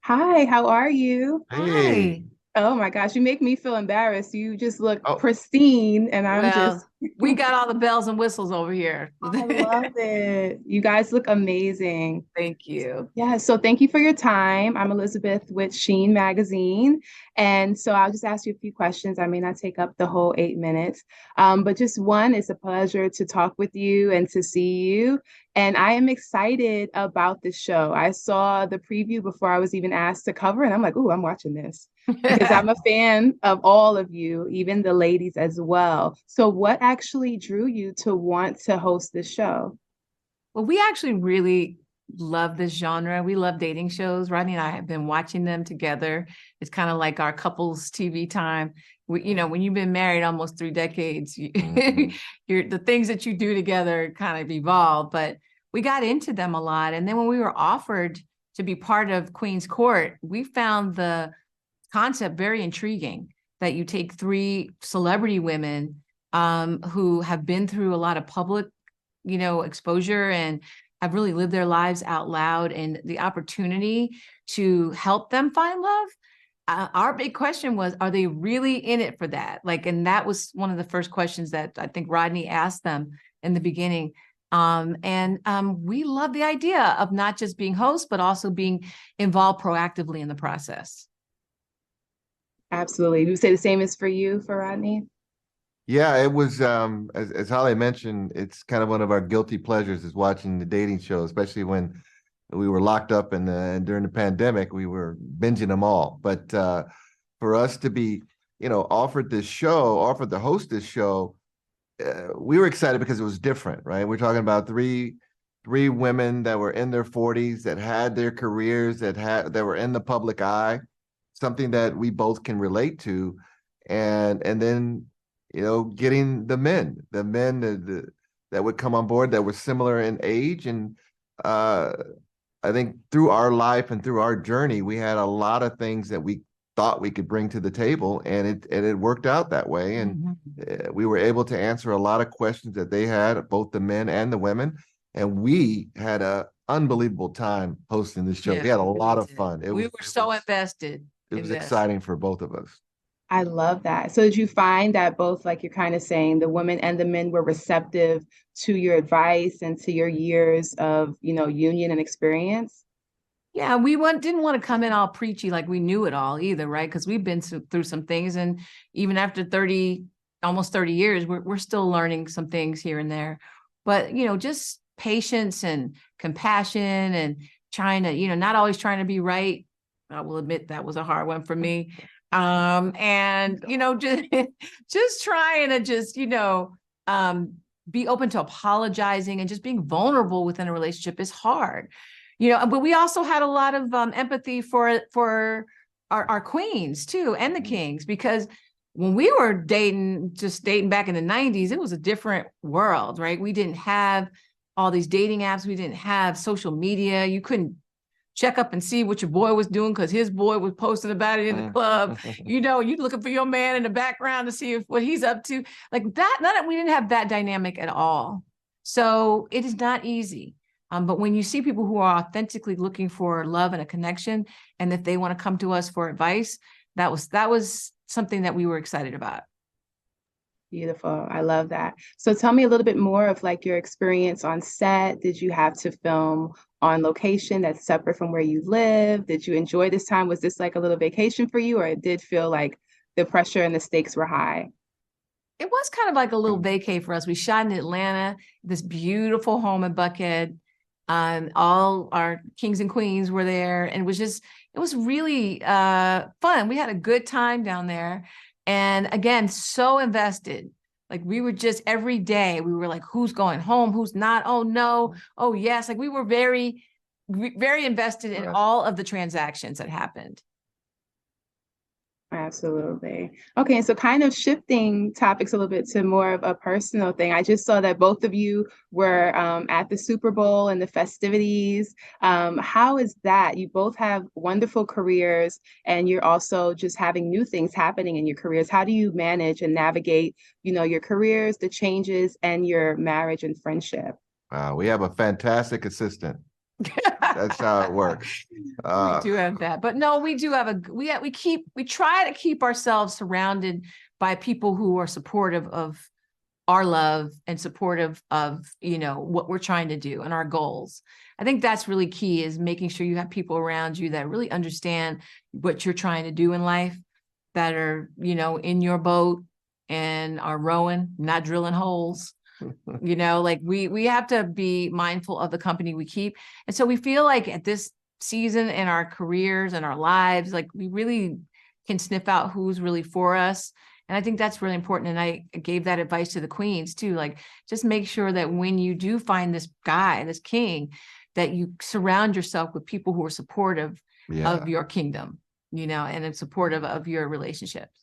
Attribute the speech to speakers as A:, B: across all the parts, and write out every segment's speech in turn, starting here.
A: Hi, how are you?
B: Hey.
C: Hi.
A: Oh my gosh, you make me feel embarrassed. You just look
B: Oh,
A: pristine, and I'm just,
C: Well, we got all the bells and whistles over here.
A: I love it. You guys look amazing.
C: Thank you.
A: Yeah, so thank you for your time. I'm Elizabeth with SHEEN Magazine. And so I'll just ask you a few questions. I may not take up the whole 8 minutes, but just one, it's a pleasure to talk with you and to see you. And I am excited about the show. I saw the preview before I was even asked to cover, and I'm like, ooh, I'm watching this because I'm a fan of all of you, even the ladies as well. So, what actually drew you to want to host this show?
C: Well, we actually really love this genre. We love dating shows. Rodney and I have been watching them together. It's kind of like our couples TV time. When you've been married almost 3 decades,
B: mhm.
C: the things that you do together kind of evolve. But we got into them a lot. And then when we were offered to be part of Queen's Court, we found the concept very intriguing that you take three celebrity women who have been through a lot of public exposure and have really lived their lives out loud, and the opportunity to help them find love. Our big question was, are they really in it for that? And that was one of the first questions that I think Rodney asked them in the beginning. And we love the idea of not just being hosts, but also being involved proactively in the process.
A: Absolutely. You say the same as for you, for Rodney?
B: Yeah, it was as Holly mentioned, it's kind of one of our guilty pleasures is watching the dating show, especially when we were locked up and during the pandemic, we were binging them all. But for us to be, offered this show, offered to host this show, we were excited because it was different, right? We're talking about three women that were in their 40s that had their careers that were in the public eye, something that we both can relate to, and then getting the men that would come on board that were similar in age, and uh, I think through our life and through our journey, we had a lot of things that we thought we could bring to the table, and it worked out that way, and
C: Mhm.
B: we were able to answer a lot of questions that they had, both the men and the women, and we had a unbelievable time hosting this show.
C: Yeah,
B: We had a
C: we really
B: lot of
C: did.
B: fun. It
C: We
B: was
C: were
B: it
C: so
B: was
C: invested.
B: it was
C: Invested.
B: exciting for both of us.
A: I love that. So did you find that both, like you're kind of saying, the women and the men were receptive to your advice and to your years of, union and experience?
C: Yeah, didn't want to come in all preachy like we knew it all either, right? Because we've been through some things, and even after 30, almost 30 years, we're still learning some things here and there. But just patience and compassion and trying to, not always trying to be right. I will admit that was a hard one for me. And just trying to um be open to apologizing and just being vulnerable within a relationship is hard. But we also had a lot of empathy for our queens too, and the kings, because when we were just dating back in the 90s, it was a different world, right? We didn't have all these dating apps. We didn't have social media. You couldn't check up and see what your boy was doing because his boy was posting about it in the club. You looking for your man in the background to see what he's up to. Like that, we didn't have that dynamic at all. So it is not easy. But when you see people who are authentically looking for love and a connection, and if they want to come to us for advice, that was something that we were excited about.
A: Beautiful. I love that. So tell me a little bit more of like your experience on set. Did you have to film on location that's separate from where you live? Did you enjoy this time? Was this like a little vacation for you, or it did feel like the pressure and the stakes were high?
C: It was kind of like a little vacay for us. We shot in Atlanta, this beautiful home in Buckhead. All our kings and queens were there, and it was really fun. We had a good time down there. And again, so invested. Like we were just every day, we were like, who's going home? Who's not? Oh no. Oh yes. Like we were very invested in
B: Right.
C: all of the transactions that happened.
A: Absolutely. Okay, so kind of shifting topics a little bit to more of a personal thing. I just saw that both of you were at the Super Bowl and the festivities. How is that? You both have wonderful careers, and you're also just having new things happening in your careers. How do you manage and navigate, your careers, the changes, and your marriage and friendship?
B: Wow, we have a fantastic assistant. That's how it works.
C: We do have that, but no, we do have we try to keep ourselves surrounded by people who are supportive of our love and supportive of, what we're trying to do and our goals. I think that's really key, is making sure you have people around you that really understand what you're trying to do in life, that are, in your boat and are rowing, not drilling holes. Like we have to be mindful of the company we keep. And so we feel like at this season in our careers and our lives, like we really can sniff out who's really for us. And I think that's really important. And I gave that advice to the queens too. Like, just make sure that when you do find this guy, this king, that you surround yourself with people who are supportive of your kingdom, and supportive of your relationships.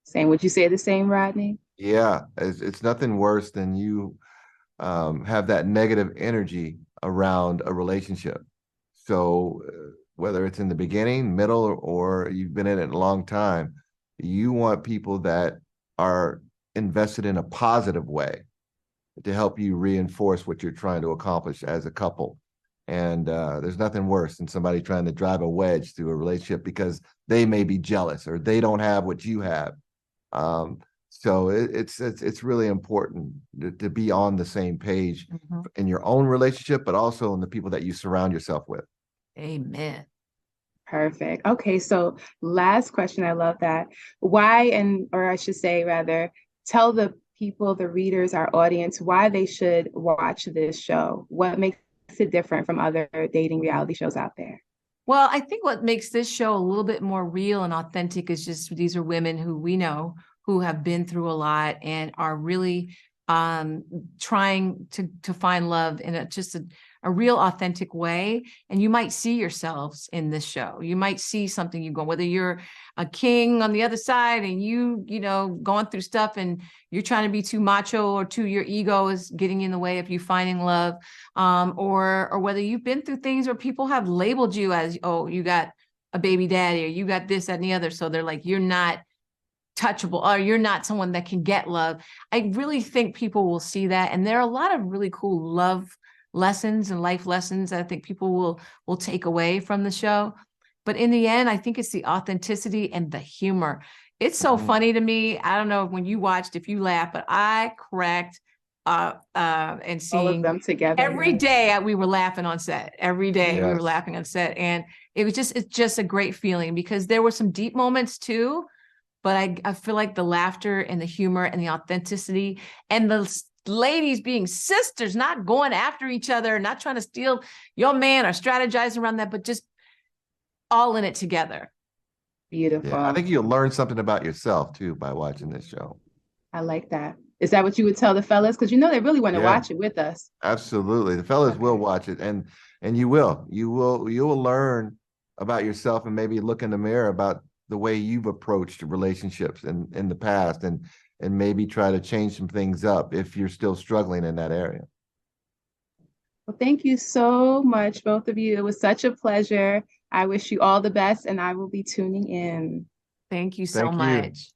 A: Same. Would you say the same, Rodney?
B: Yeah, it's nothing worse than you have that negative energy around a relationship. So whether it's in the beginning, middle, or you've been in it a long time, you want people that are invested in a positive way to help you reinforce what you're trying to accomplish as a couple. And there's nothing worse than somebody trying to drive a wedge through a relationship because they may be jealous or they don't have what you have. So it's really important to be on the same page in your own relationship, but also in the people that you surround yourself with.
C: Amen.
A: Perfect. Okay, so last question. I love that. Or I should say rather, tell the people, the readers, our audience, why they should watch this show. What makes it different from other dating reality shows out there?
C: Well, I think what makes this show a little bit more real and authentic is just these are women who we know who have been through a lot and are really trying to find love in a real authentic way. And you might see yourselves in this show. You might see something you go, whether you're a king on the other side and going through stuff and you're trying to be too macho or your ego is getting in the way of you finding love, or whether you've been through things where people have labeled you as, oh, you got a baby daddy or you got this, that, and the other. So they're like, you're not touchable or you're not someone that can get love. I really think people will see that. And there are a lot of really cool love lessons and life lessons that I think people will take away from the show. But in the end, I think it's the authenticity and the humor. It's so funny to me. I don't know when you watched, if you laughed, but I cracked and seeing
A: all of them together
C: every day. We were laughing on set. Every day we were laughing on set. And it's just a great feeling because there were some deep moments too. But I feel like the laughter and the humor and the authenticity and the ladies being sisters, not going after each other, not trying to steal your man or strategizing around that, but just all in it together.
A: Beautiful.
B: Yeah, I think you'll learn something about yourself too by watching this show.
A: I like that. Is that what you would tell the fellas? Because they really want to watch it with us.
B: Absolutely. The fellas will watch it and you will learn about yourself and maybe look in the mirror about the way you've approached relationships in the past and maybe try to change some things up if you're still struggling in that area.
A: Well, thank you so much, both of you. It was such a pleasure. I wish you all the best and I will be tuning in.
C: Thank you so much.